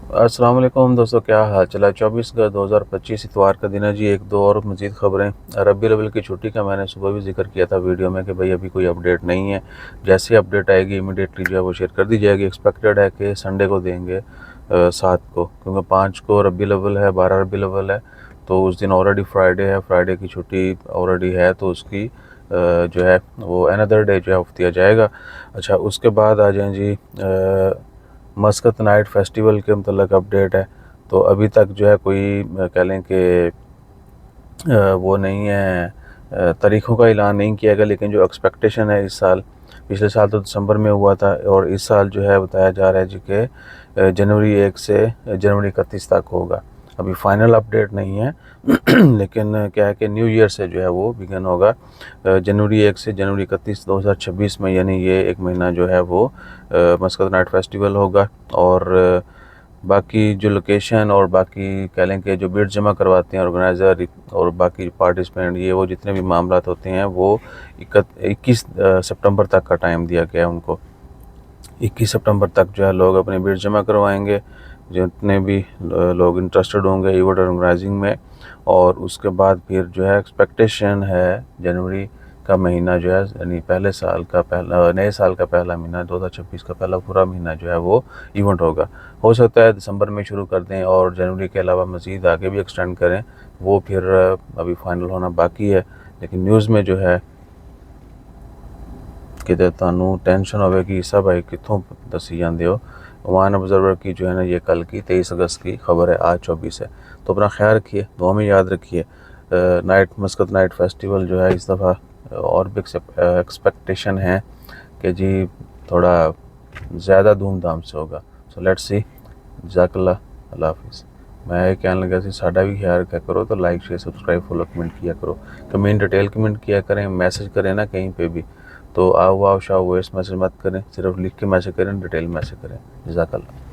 अस्सलाम वालेकुम दोस्तों, क्या हाल चला। 24/10/2025 इतवार का दिन है जी। एक दो और मज़ीद ख़बरें। रबी अव्वल की छुट्टी का मैंने सुबह भी जिक्र किया था वीडियो में कि भाई अभी कोई अपडेट नहीं है। जैसे अपडेट आएगी इमीडिएटली जो है वो शेयर कर दी जाएगी। एक्सपेक्टेड है कि संडे को देंगे 7 को, क्योंकि 5 को रबी अव्वल है, 12 रबी अव्वल है, तो उस दिन ऑलरेडी फ्राइडे है, फ्राइडे की छुट्टी ऑलरेडी है, तो उसकी जो है वो अनदर डे जो है ऑफ दिया जाएगा। अच्छा, उसके बाद आ जाएँ जी मस्कत नाइट फेस्टिवल के मतलब अपडेट है। तो अभी तक जो है कोई कह लें कि वो नहीं है, तारीख़ों का ऐलान नहीं किया गया, लेकिन जो एक्सपेक्टेशन है इस साल, पिछले साल तो दिसंबर में हुआ था और इस साल जो है बताया जा रहा है जी कि जनवरी 1 से जनवरी 31 तक होगा। अभी फाइनल अपडेट नहीं है लेकिन क्या है कि न्यू ईयर से जो है वो बिगन होगा, जनवरी 1 से जनवरी 31 2026 में, यानी ये एक महीना जो है वो मस्कत नाइट फेस्टिवल होगा। और बाकी जो लोकेशन और बाकी कह लें कि जो बिड जमा करवाते हैं ऑर्गेनाइज़र और बाकी पार्टिसिपेंट, ये वो जितने भी मामला होते हैं वो 21 सितंबर तक का टाइम दिया गया है उनको। 21 सितंबर तक जो है लोग अपने बिड जमा करवाएंगे, जितने भी लोग इंटरेस्टेड होंगे इवेंट ऑर्गेनाइजिंग में। और उसके बाद फिर जो है एक्सपेक्टेशन है जनवरी का महीना जो है, यानी पहले साल का पहला, नए साल का पहला महीना 2026 का पहला पूरा महीना जो है वो इवेंट होगा। हो सकता है दिसंबर में शुरू कर दें और जनवरी के अलावा मज़ीद आगे भी एक्सटेंड करें, वो फिर अभी फाइनल होना बाकी है। लेकिन न्यूज़ में जो है कि तुहानू टेंशन होवे कि ईसा भाई कितों दसी जाते हो। ओमान ऑब्जर्वर की जो है ना ये कल की 23 अगस्त की खबर है, आज 24 है। तो अपना ख्याल रखिए, दुआ में याद रखिए। नाइट मस्कत नाइट फेस्टिवल जो है इस दफ़ा और भी एक्सपेक्टेशन है कि जी थोड़ा ज़्यादा धूमधाम से होगा। So let's see. जज़ाकल्लाह, अल्लाह हाफिज़। मैं ये कहने लगा कि साड़ा भी ख्याल रखा करो, तो like share subscribe follow comment किया करो। कमेंट डिटेल कमेंट किया करें, मैसेज करें ना कहीं पे भी, तो आओ शाओ वॉइस मैसेज मत करें, सिर्फ लिख के मैसेज करें, डिटेल मैसेज करें। जज़ाकल्लाह।